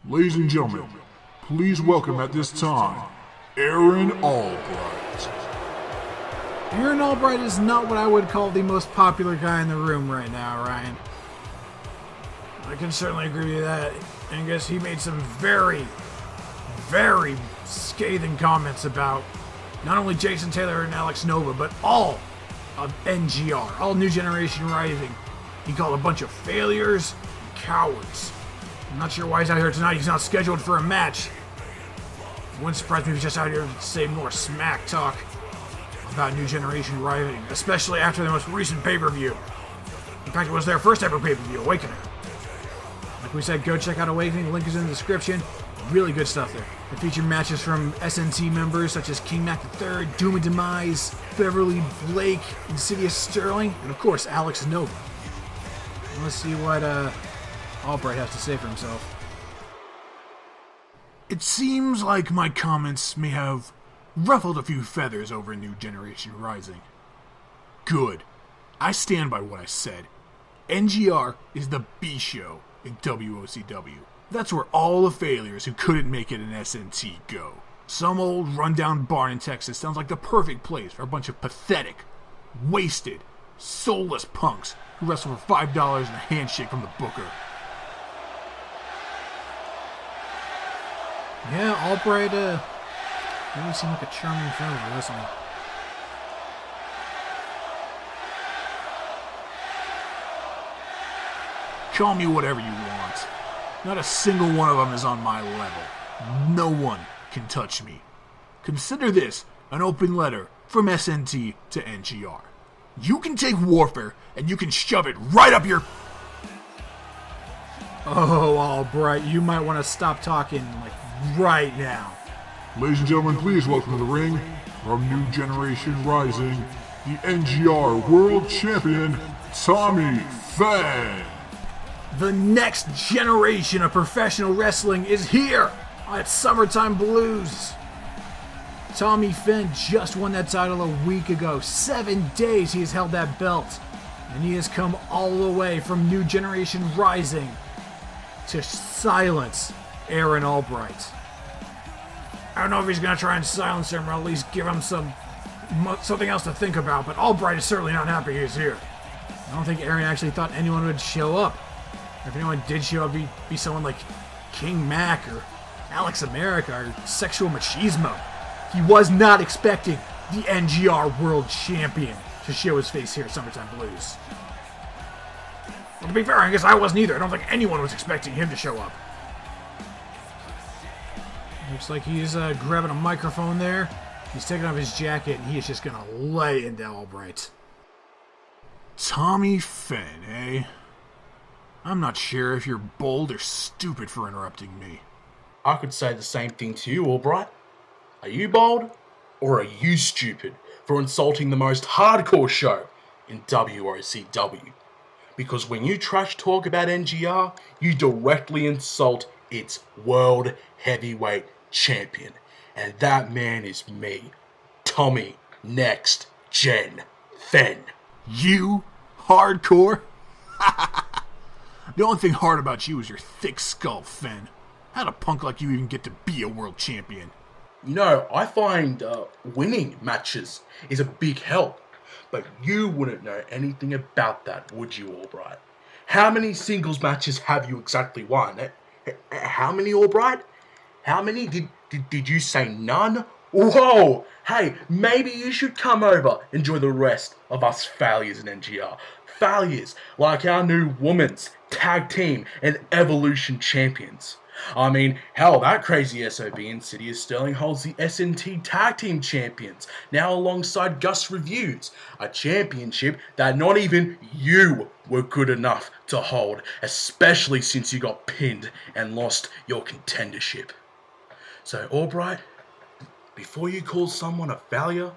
Ladies and gentlemen, please welcome at this time, Arron Albright. Arron Albright is not what I would call the most popular guy in the room right now, Ryan. I can certainly agree with that. And I guess he made some very scathing comments about not only Jason Taylor and Alex Nova, but all of NGR, all New Generation Rising. He called a bunch of failures and cowards. I'm not sure why he's out here tonight. He's not scheduled for a match. It wouldn't surprise me if he's just out here to say more smack talk about New Generation Rising, especially after the most recent pay-per-view. In fact, it was their first ever pay-per-view, Awakening. Like we said, go check out Awakening. Link is in the description. Really good stuff there. It featured matches from SNT members such as King Mac III, Doom and Demise, Beverly Blake, Insidious Sterling, and of course, Alex Nova. Let's see what Albright has to say for himself. It seems like my comments may have ruffled a few feathers over New Generation Rising. Good. I stand by what I said. NGR is the B show in WOCW. That's where all the failures who couldn't make it in SNT go. Some old rundown barn in Texas sounds like the perfect place for a bunch of pathetic, wasted, soulless punks who wrestle for $5 and a handshake from the booker. Yeah, Albright, really seemed like a charming fellow, doesn't he? Call me whatever you want. Not a single one of them is on my level. No one can touch me. Consider this an open letter from SNT to NGR. You can take Warfare and you can shove it right up your... Oh, Albright, you might want to stop talking, like, right now. Ladies and gentlemen, please welcome to the ring, from New Generation Rising, the NGR World Champion, Tommy Fenn. The next generation of professional wrestling is here at Summertime Blues. Tommy Fenn just won that title a week ago. 7 days he has held that belt. And he has come all the way from New Generation Rising to silence Arron Albright. I don't know if he's going to try and silence him or at least give him something else to think about, but Albright is certainly not happy he's here. I don't think Arron actually thought anyone would show up. If anyone did show up, it'd be someone like King Mac or Alex America or Sexual Machismo. He was not expecting the NGR World Champion to show his face here at Summertime Blues. Well, to be fair, I guess I wasn't either. I don't think anyone was expecting him to show up. Looks like he's grabbing a microphone there. He's taking off his jacket and he is just going to lay into Albright. Tommy Fenn, eh? I'm not sure if you're bold or stupid for interrupting me. I could say the same thing to you, Albright. Are you bold, or are you stupid for insulting the most hardcore show in WOCW? Because when you trash talk about NGR, you directly insult its World Heavyweight Champion. And that man is me, Tommy Next Gen Fenn. You? Hardcore? The only thing hard about you is your thick skull, Fenn. How'd a punk like you even get to be a world champion? You know, I find winning matches is a big help. But you wouldn't know anything about that, would you, Albright? How many singles matches have you exactly won? How many, Albright? How many? Did you say none? Whoa! Hey, maybe you should come over and join the rest of us failures in NGR. Failures like our new women's tag team and evolution champions. I mean, hell, that crazy SOB Insidious Sterling holds the SNT Tag Team Champions, now alongside Gus Reviews, a championship that not even you were good enough to hold, especially since you got pinned and lost your contendership. So, Albright, before you call someone a failure,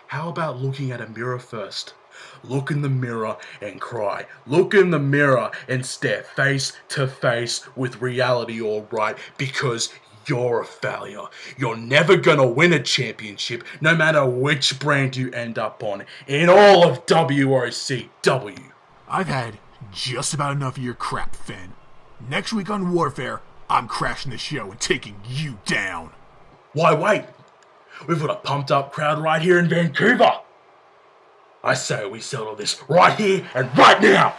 how about looking at a mirror first? Look in the mirror and cry. Look in the mirror and stare face to face with reality, Albright, because you're a failure. You're never gonna win a championship, no matter which brand you end up on, in all of WOCW. I've had just about enough of your crap, Fenn. Next week on Warfare, I'm crashing the show and taking you down. Why wait? We've got a pumped up crowd right here in Vancouver. I say we settle this right here and right now.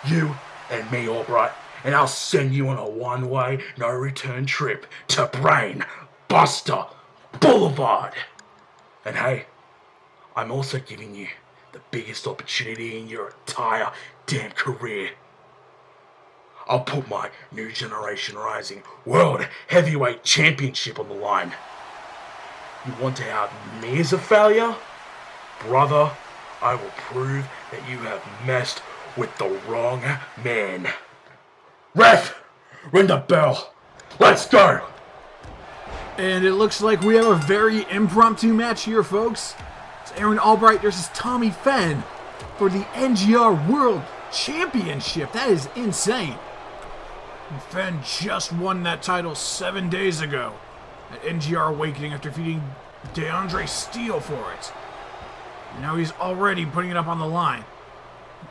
You and me, Albright, and I'll send you on a one-way, no-return trip to Brain Buster Boulevard. And hey, I'm also giving you the biggest opportunity in your entire damn career. I'll put my New Generation Rising World Heavyweight Championship on the line. You want to have me as a failure? Brother, I will prove that you have messed with the wrong man. Ref, ring the bell. Let's go. And it looks like we have a very impromptu match here, folks. It's Arron Albright versus Tommy Fenn for the NGR World Championship. That is insane. And Fenn just won that title 7 days ago at NGR Awakening after defeating DeAndre Steele for it. And now he's already putting it up on the line.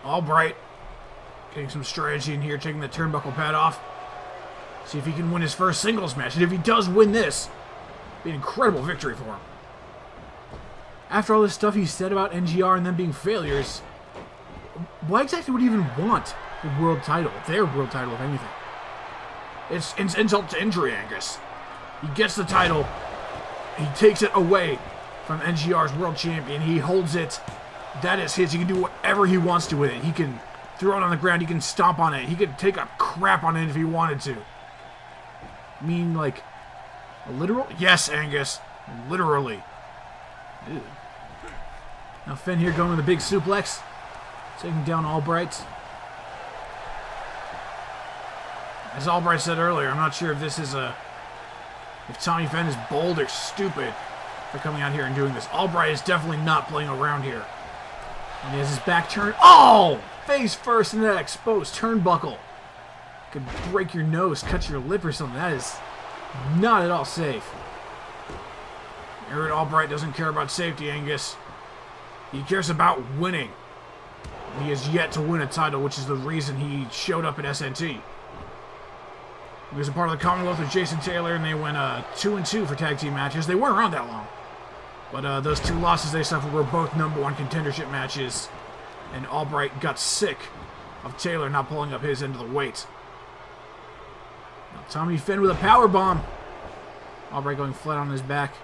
Albright getting some strategy in here, taking the turnbuckle pad off. See if he can win his first singles match. And if he does win this, it'll be an incredible victory for him. After all this stuff he said about NGR and them being failures, why exactly would he even want the world title? Their world title, if anything. It's insult to injury, Angus. He gets the title, he takes it away from NGR's world champion, he holds it, that is his, he can do whatever he wants to with it. He can throw it on the ground, he can stomp on it, he could take a crap on it if he wanted to. I mean, like, a literal? Yes, Angus, literally. Ew. Now Fenn here going with a big suplex, taking down Albright. As Albright said earlier, I'm not sure if this is if Tommy Fenn is bold or stupid for coming out here and doing this. Albright is definitely not playing around here. And he has his back turned. Oh! Face first in that exposed turnbuckle. Could break your nose, cut your lip or something. That is not at all safe. Arron Albright doesn't care about safety, Angus. He cares about winning. He has yet to win a title, which is the reason he showed up at SNT. He was a part of the Commonwealth with Jason Taylor, and they went 2-2 for tag team matches. They weren't around that long. But those 2 losses they suffered were both #1 contendership matches, and Albright got sick of Taylor not pulling up his end of the weight. Now Tommy Fenn with a powerbomb. Albright going flat on his back.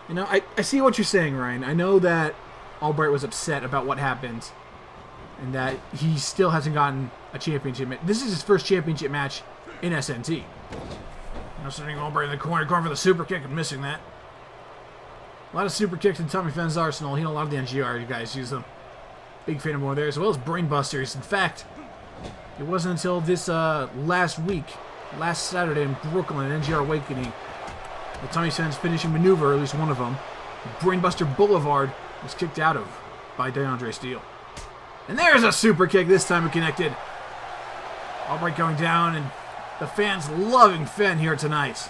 You know, I see what you're saying, Ryan. I know that Albright was upset about what happened, and that he still hasn't gotten a championship match. This is his first championship match in SNT. Now sending Albright in the corner, going for the super kick and missing that. A lot of super kicks in Tommy Fenn's arsenal. He know a lot of the NGR guys use them. Big fan of more there, as well as brainbusters. In fact, it wasn't until this last Saturday in Brooklyn at NGR Awakening, that Tommy Fenn's finishing maneuver, at least one of them, Brainbuster Boulevard, was kicked out of by DeAndre Steele. And there's a super kick, this time it connected. Albright going down, and the fans loving Fenn here tonight.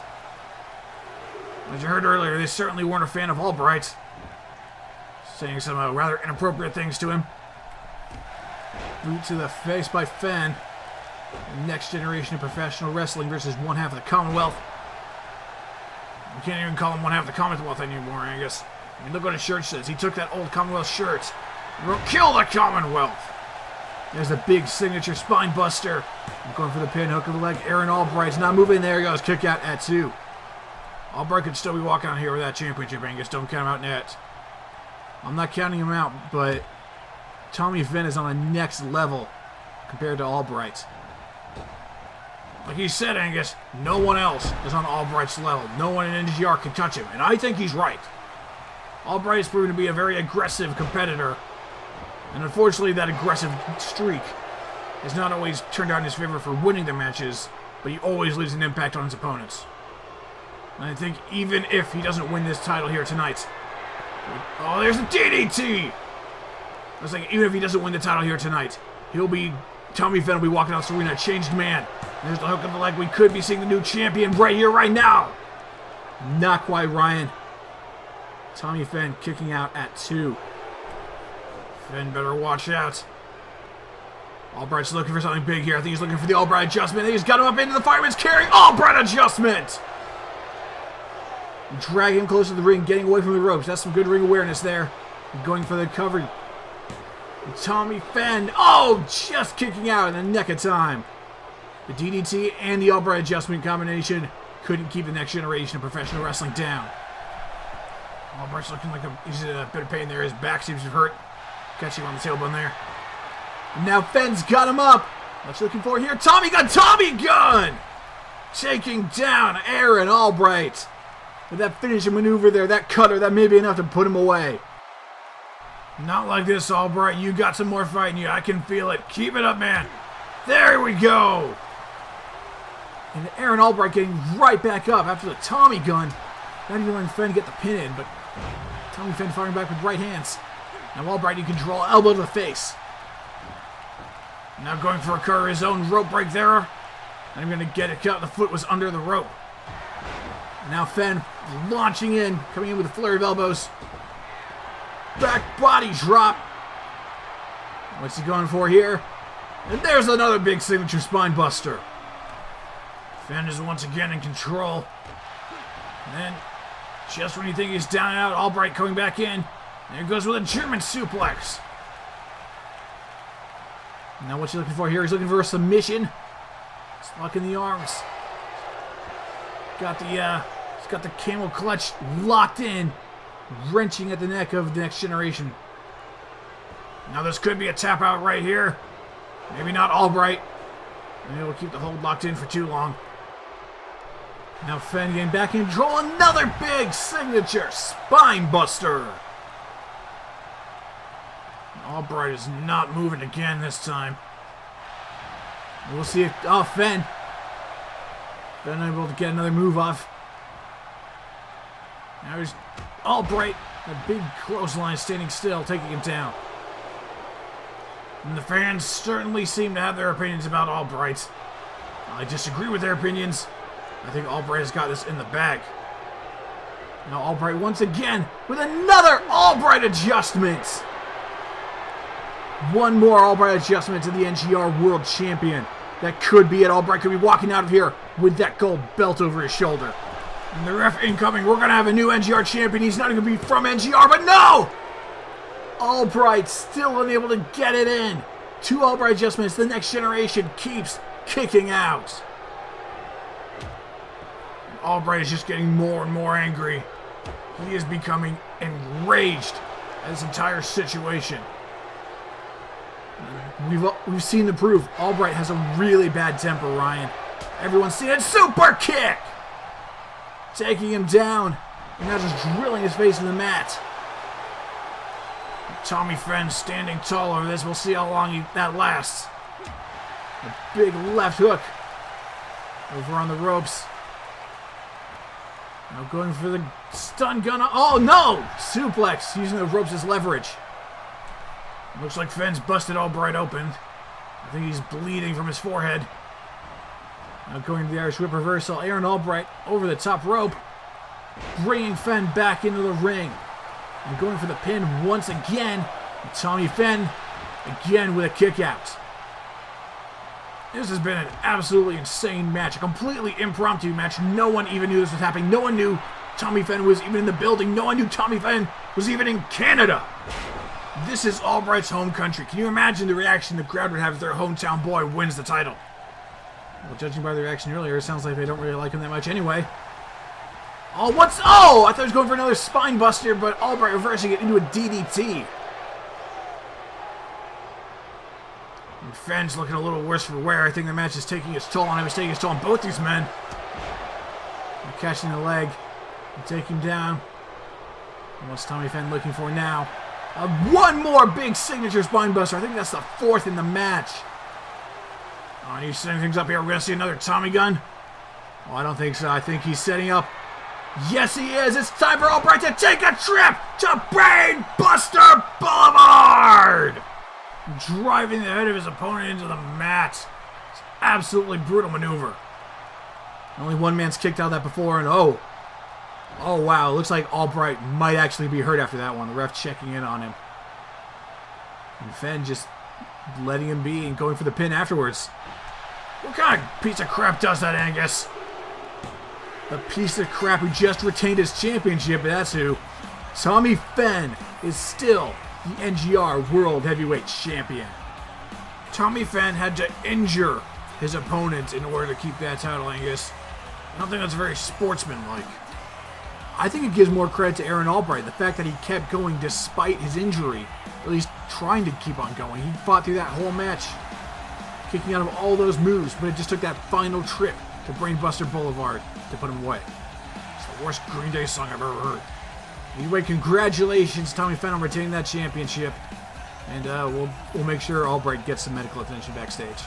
As you heard earlier, they certainly weren't a fan of Albright, saying some rather inappropriate things to him. Boot to the face by Fenn. Next generation of professional wrestling versus one half of the Commonwealth. You can't even call him one half of the Commonwealth anymore, Angus. I mean, look what his shirt says. He took that old Commonwealth shirt and wrote, "Kill the Commonwealth." There's a big signature spine buster. I'm going for the pin, hook of the leg. Arron Albright's not moving. There he goes. Kick out at 2. Albright could still be walking out here with that championship, Angus. Don't count him out yet. I'm not counting him out, but Tommy Fenn is on a next level compared to Albright. Like he said, Angus, no one else is on Albright's level. No one in NGR can touch him, and I think he's right. Albright has proven to be a very aggressive competitor, and unfortunately that aggressive streak has not always turned out in his favor for winning the matches, but he always leaves an impact on his opponents. And I think even if he doesn't win this title here tonight... Oh, there's a DDT! I was like, even if he doesn't win the title here tonight, Tommy Fenn will be walking out the arena a changed man. There's the hook of the leg. We could be seeing the new champion right here, right now. Not quite, Ryan. Tommy Fenn kicking out at 2. Fenn better watch out. Albright's looking for something big here. I think he's looking for the Albright adjustment. He's got him up into the fireman's carry. Albright adjustment! Drag him close to the ring, getting away from the ropes. That's some good ring awareness there. Going for the cover. Tommy Fenn. Oh, just kicking out in the neck of time. The DDT and the Albright adjustment combination couldn't keep the next generation of professional wrestling down. Albright's looking like he's in a bit of pain there. His back seems to hurt. Catching him on the tailbone there. And now Fenn's got him up. What's he looking for here? Tommy Gun! Tommy Gun! Taking down Arron Albright. With that finishing maneuver there, that cutter, that may be enough to put him away. Not like this, Albright. You got some more fight in you. I can feel it. Keep it up, man. There we go. And Arron Albright getting right back up after the Tommy Gun. Not even letting Fenn get the pin in, but Tommy Fenn firing back with right hands. Now Albright, you can draw elbow to the face. Now going for a cover, his own rope break there. I'm going to get it cut. The foot was under the rope. Now Fenn launching in, coming in with a flurry of elbows. Back body drop. What's he going for here? And there's another big signature spine buster. Fenn is once again in control. And then, just when you think he's down and out, Albright coming back in. There he goes with a German suplex. Now what's he looking for here? He's looking for a submission. He's locking the arms. He's got the camel clutch locked in, wrenching at the neck of the next generation. Now this could be a tap out right here. Maybe not Albright. Maybe we'll keep the hold locked in for too long. Now Fenn getting back in control. Another big signature spine buster. Albright is not moving again this time. We'll see if... Oh, Fenn. Fenn able to get another move off. Now here's Albright. A big clothesline standing still, taking him down. And the fans certainly seem to have their opinions about Albright. I disagree with their opinions. I think Albright has got this in the bag. Now Albright once again with another Albright adjustment. One more Albright adjustment to the NGR World Champion. That could be it. Albright could be walking out of here with that gold belt over his shoulder. And the ref incoming. We're going to have a new NGR champion. He's not going to be from NGR, but no! Albright still unable to get it in. 2 Albright adjustments. The next generation keeps kicking out. And Albright is just getting more and more angry. He is becoming enraged at this entire situation. We've seen the proof. Albright has a really bad temper, Ryan. Everyone's seen it. Super kick! Taking him down. And now just drilling his face in the mat. Tommy Fenn standing tall over this. We'll see how long that lasts. A big left hook. Over on the ropes. Now going for the stun gun. Oh no! Suplex using the ropes as leverage. Looks like Fenn's busted Albright open. I think he's bleeding from his forehead. Now going to the Irish Whip reversal. Arron Albright over the top rope. Bringing Fenn back into the ring. And going for the pin once again. And Tommy Fenn again with a kick out. This has been an absolutely insane match. A completely impromptu match. No one even knew this was happening. No one knew Tommy Fenn was even in the building. No one knew Tommy Fenn was even in Canada. This is Albright's home country. Can you imagine the reaction the crowd would have if their hometown boy wins the title? Well, judging by the reaction earlier, it sounds like they don't really like him that much anyway. Oh, what's... Oh! I thought he was going for another spine buster, but Albright reversing it into a DDT. And Fenn's looking a little worse for wear. I think the match is taking its toll on him. It's taking its toll on both these men. And catching the leg. And taking him down. And what's Tommy Fenn looking for now? One more big signature spine buster. I think that's the 4th in the match. Oh, and he's setting things up here. We're going to see another Tommy gun. Oh, I don't think so. I think he's setting up. Yes, he is. It's time for Albright to take a trip to Brain Buster Boulevard. Driving the head of his opponent into the mat. It's absolutely brutal maneuver. Only one man's kicked out of that before, and oh wow, it looks like Albright might actually be hurt after that one. The ref checking in on him. And Fenn just letting him be and going for the pin afterwards. What kind of piece of crap does that, Angus? The piece of crap who just retained his championship, that's who. Tommy Fenn is still the NGR World Heavyweight Champion. Tommy Fenn had to injure his opponent in order to keep that title, Angus. I don't think that's very sportsmanlike. I think it gives more credit to Arron Albright, the fact that he kept going despite his injury, at least trying to keep on going. He fought through that whole match, kicking out of all those moves, but it just took that final trip to Brainbuster Boulevard to put him away. It's the worst Green Day song I've ever heard. Anyway, congratulations, Tommy Fenn, on retaining that championship, and we'll make sure Albright gets some medical attention backstage.